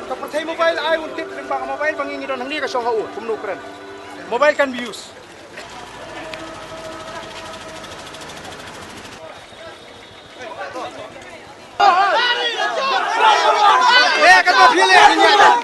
Kapatay mobile, I will tip ng baka mobile bangingi doon hindi ka siyang hao, kumnukran. Mobile can be used. Eh, kan mapili niya.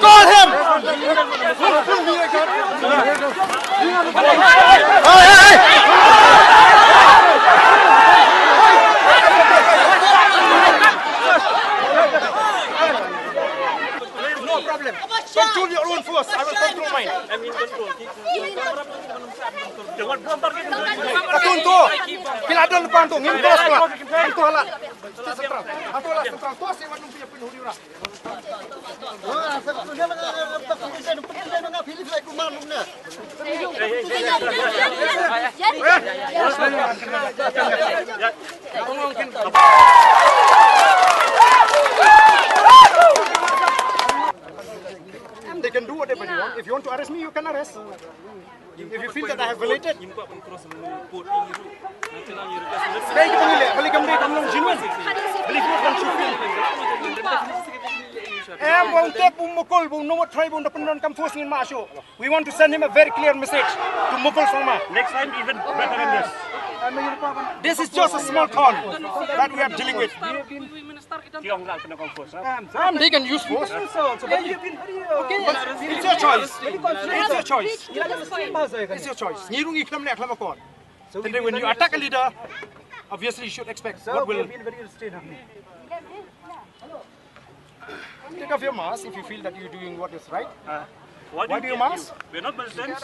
Call him! No problem. Control your own force. I will control mine. I'm in control. Atunto. Piladon depan tu. Ngin bos lah. Antu halat. Sentral. Antu halat sentral. Tu asyik wadung punya penhuri orang. They can do whatever you want. If you want to arrest me, you can arrest. If you feel that I have violated. Baik pemilih, balik kembali kamu jinuan. Balik bukan syukur. Bung tep, bung mukul, bung nomor try, bung dapat kamu force ngin masuk. We want to send him a very clear message to mukul sama. Next time even better than this. This is just a small town that we are dealing with. They can use force. Okay, it's your choice. It's your choice. It's your choice. Nirungi klam ne klam akon. Then when you attack a leader, obviously you should expect what will. Take off your mask if you feel that you're doing what is right. Why do you mask? We're not Muslims.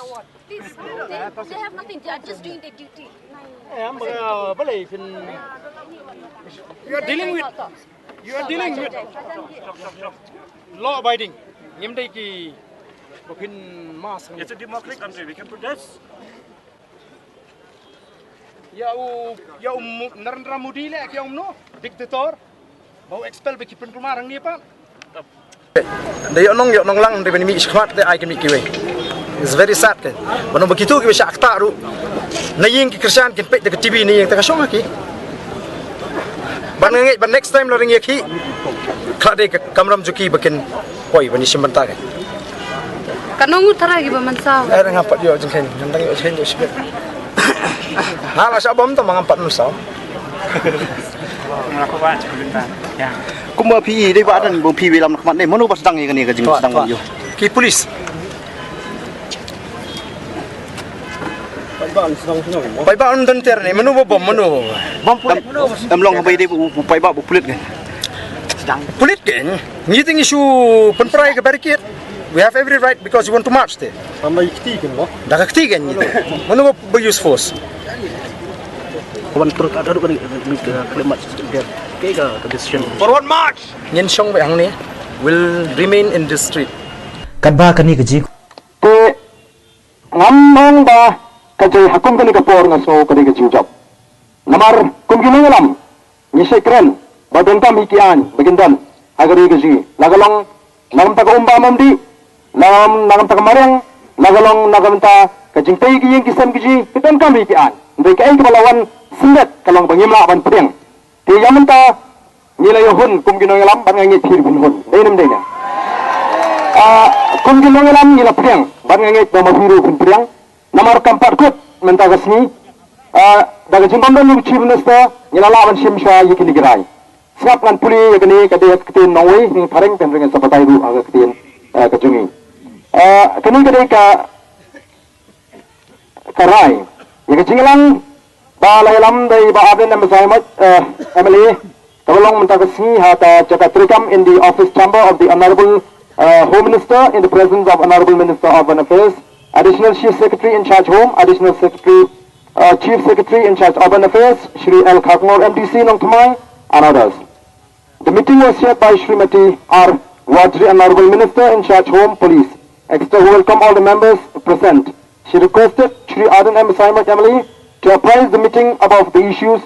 They have nothing. They are just doing their duty. You are dealing with law abiding. It's a democratic country. We can protest. Narendra Modi le kya umno diktator bau expel beki penrumah orang ni apa? Yok nong lang dari mi ikhmat de ai kan mi kiwe. It's very sad kan. Bano begitu kiwe syak tak ru. Naying ki Christian kin pek de TV ni yang takasong aki. Ban ngai ban next time la ring yaki. Khade kamram juki bakin poi bani simbanta kan. Kanong utara gi ba mansaw. Ai ngapat yo jengken. Nandang yo chen yo sibet. Hala sa bom to mangampat nusaw. Aku baca sebentar. Ya. Kuma PE dei ba dan bom PE lam khmat nei manu bas dang ni ka jing sedang yo. Ki polis. Pai ba on ter ni manu bom manu. Bom am long bai dei pai ba bu pulit kan. Sedang Pulit kan. Ni ting isu penperai ke barricade. We have every right because you want to march there. sampai kiti kan lo. Dah keti kan ni. Manu bo use force. Kawan terus ada kan kalimat dia kega decision. Forward march. Nyen song ba ang ni will remain in the street. Kadba kani kaji Ke ngamong ba kajay hakum kani kapor ngaso kani kajujab. Namar kum ginangalam ni sekren badan tam ikian bagindan agari kaji nagalong nagam ta umba mamdi nagam ta marang nagalong nagam ta kajing tay kiyeng kisan kaji pitan kam ikian. Ndai kai kalawan sindat kalong bangimla ban pedeng. Ti yamanta nilai hun kum ginangalam ban ngit hir bun hun. Dai nam dai nya. Kum ginangalam nila pedeng ban ngit ba mafiru bun pedeng. Namar kampat kut mentagasni daga jimbam dan lu chief minister nila lawan shimsha yikini girai. Siap kan puli yakini kade yakitin nawi ni pareng pen dengan sabatai du aga kitin kejungi. Kini kedai karai. Yang kejingilang balai lam dari Abdul Nama Zaimat Emily. Tolong mentakasi hata jaga terikam in the office chamber of the Honorable Home Minister in the presence of Honorable Minister of Urban Affairs, Additional Chief Secretary in charge Home, Additional Secretary, Chief Secretary in charge Urban Affairs, Shri L. Khaknor MDC Nong Thamai, and others. The meeting was chaired by Srimati R. Wajri, Honorable Minister in charge Home Police. Extra welcome all the members present. She requested Shri Arden M. Saimat Emily to apprise the meeting about the issues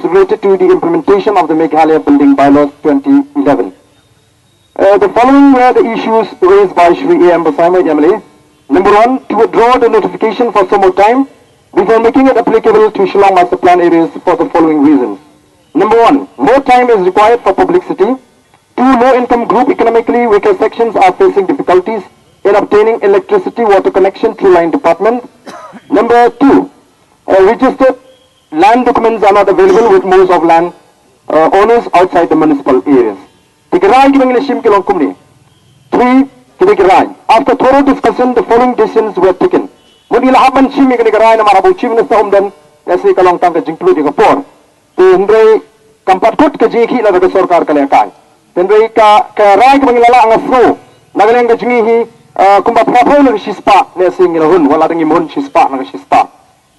related to the implementation of the Meghalaya Building Bylaws 2011. The following were the issues raised by Shri A. M. Saimat Emily. Number 1, to withdraw the notification for some more time before making it applicable to Shillong Master Plan areas for the following reasons. Number 1, more time is required for publicity. 2, low-income group economically weaker sections are facing difficulties in obtaining electricity water connection through line department. Number 2, registered land documents are not available with most of land owners outside the municipal areas. 3, after thorough discussion, the following decisions were taken. Mudilahman Shimi Garai na Marabu Chief Minister Omdan, Yasi Kalong Tanga Jinklu Digapur. Tindray Kampat Kut Kajiki la the Sorkar Kalakai. Tindray Karai Mangala Angasro, Nagalang Jingi, Kumba Prapo Shispa, Nesing Hun, Walading Mun Shispa, Nagashispa.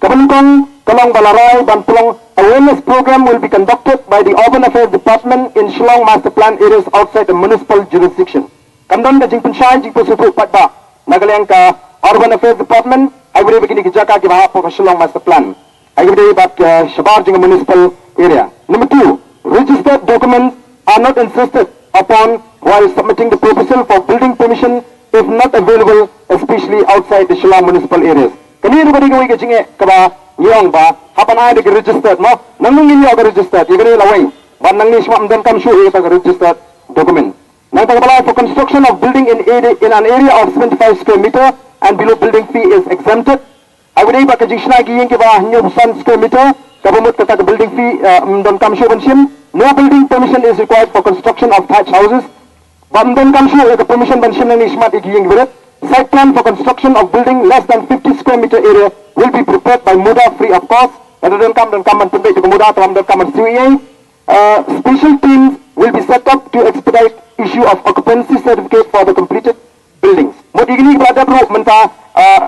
Kabankong, Kalong Balarai, Banpulong, awareness program will be conducted by the Urban Affairs Department in Shillong Master Plan areas outside the municipal jurisdiction. Kamdon ka jing pensyai jing pesutu patba Nagalang ka Urban Affairs Department ay boleh begini kejaka ke bahap for Shillong Master Plan ay boleh bat shabar jing municipal area. Number 2, registered documents are not insisted upon while submitting the proposal for building permission if not available, especially outside the Shillong municipal areas. Kani ni bagi kau kejing ke bah nyong ba hapan ay de registered no nangung ini agak registered ikani lawai ban nang ni semua mden kam sure kita registered document. For construction of building in an area of 75 square meter and below building fee is exempted. I would say Jishna Giying Kiba New square meter, government kata building fee don't come show no building permission is required for construction of thatched houses. But don't come show the permission banshim and Ishmat Giying with it. Site plan for construction of building less than 50 square meter area will be prepared by Muda free of cost. Don't come and put it to Muda from the common CEA. Special teams will be set up to expedite issue of occupancy certificate for the completed buildings. Modigini berada bro menta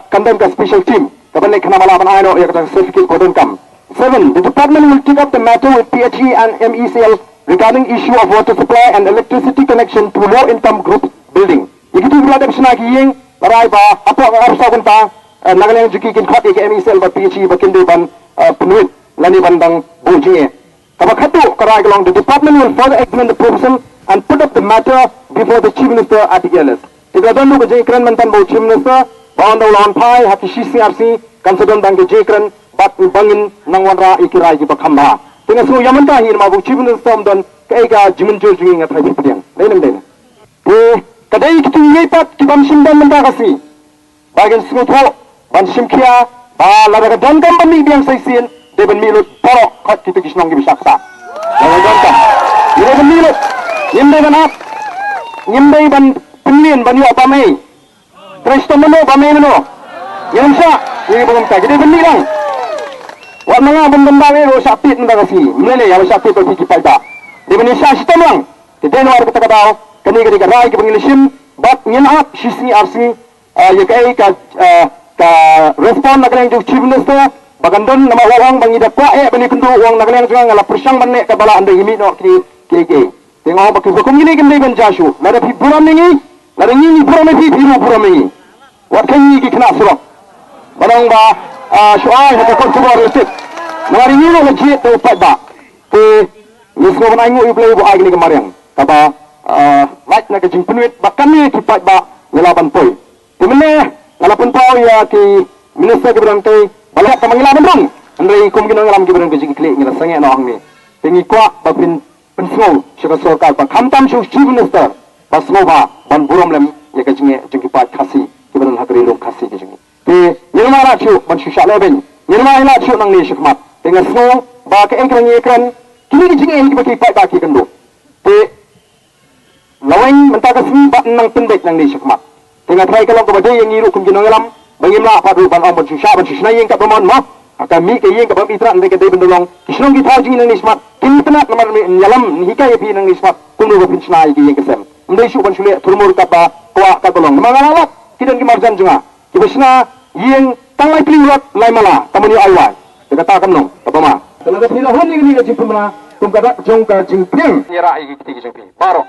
condemn the special team. Kapan kena malaman ayo yang kata certificate kodon kam. 7. The department will take up the matter with PHE and MECL regarding issue of water supply and electricity connection to low-income group building. Ikitu berada bersama kiyeng barai ba apa harus aku ta Nagalang juki kin khati ke MECL ba PHE ba kinde ban penuit lani bandang bujie. Kabakatu karai along the department will further examine the proposal and put up the matter before the Chief Minister at the ELS. Jika jangan lupa jekran mantan bau Chief Minister, bahan daulawan pai hati CRC kansedon bang jekran bat bangin nangwanra ikirai jiba khamba. Tengah semua yang mentah ini mabu Chief Minister omdon kaiga jimenjur jungi ngatai berpediang. Lain. Kadai kita ngipat kita simdan mentah kasih. Bagian semua ban simkia ba lada dan kan bami biang saisian deben milut porok kat kita kisnong gibisaksa. Lada kan. Ini ben milut. Nyimbe banap, nyimbe ban penlin ban yo pamai, Kristo meno pamai meno, yang sa, ini belum tak. Jadi benih lang. Wak mga benda ni lo sapit nda kasi, mele ya sapit to kiki palda. Di benih sa sistem lang. Kita luar kita kataw, kani kani karai ke pangilisim, bat nyenap sisi RC, ya kai ka respon nak yang Chief Minister, bagandon nama orang bangida kwa benih kendu orang nak yang juga ngala persang banne ka bala anda imi no kiki. Tengok pakai hukum ini kan dia benjasu. Lada pi buram ini, lada ini buram ini biru buram ini. Waktu ini kita nak suruh. Barang ba soal kita konsumer resip. Mari ini legit tu pada. Ke nisco mana ingu ibu ibu agi ni kemarin. Kaba like nak jing penuit bahkan ni kita pada ngelaban poi. Dimana ngelaban poi ya ki minister keberan te balak kemangilaban dong. Andai kum kena ngelam keberan ke jing klik ngela sangat nak ni. Tengi kuat bapin pensau syaka sorkar ba khamtam shu Chief Minister pasmo ba ban buram lem ya ka jinge jingki pat khasi kibaran hakri lok khasi ke jinge te nirma ra chu ban shu shala ben nirma ila chu nang ni shikmat tenga sno ba ka ekran kini ki jinge ki ba ki pat ba ki kando te laweng mentaka semi bat nang pendek nang ni syakmat tengah try kalau kepada yang ngiru kum jinong alam bagaimana apa ru ban om susah ban susah yang kat pemon mah akan mi ke yang kat pemitra ndek ke bendolong kisnong kita jing nang ni smart kini tenat nomor nyalam hikai pi nang ni smart kum ru pin snai ke yang kesem ndai su ban sule turmur kapa kwa ka tolong mangalawat kidan ki marjan junga kibesna yang tangai priwat lai mala tamani aiwan kata kam nong apa ma tenaga pilihan ni ke jipumna kum kada jong ka jing pring nyera ai ki ti jing pring baro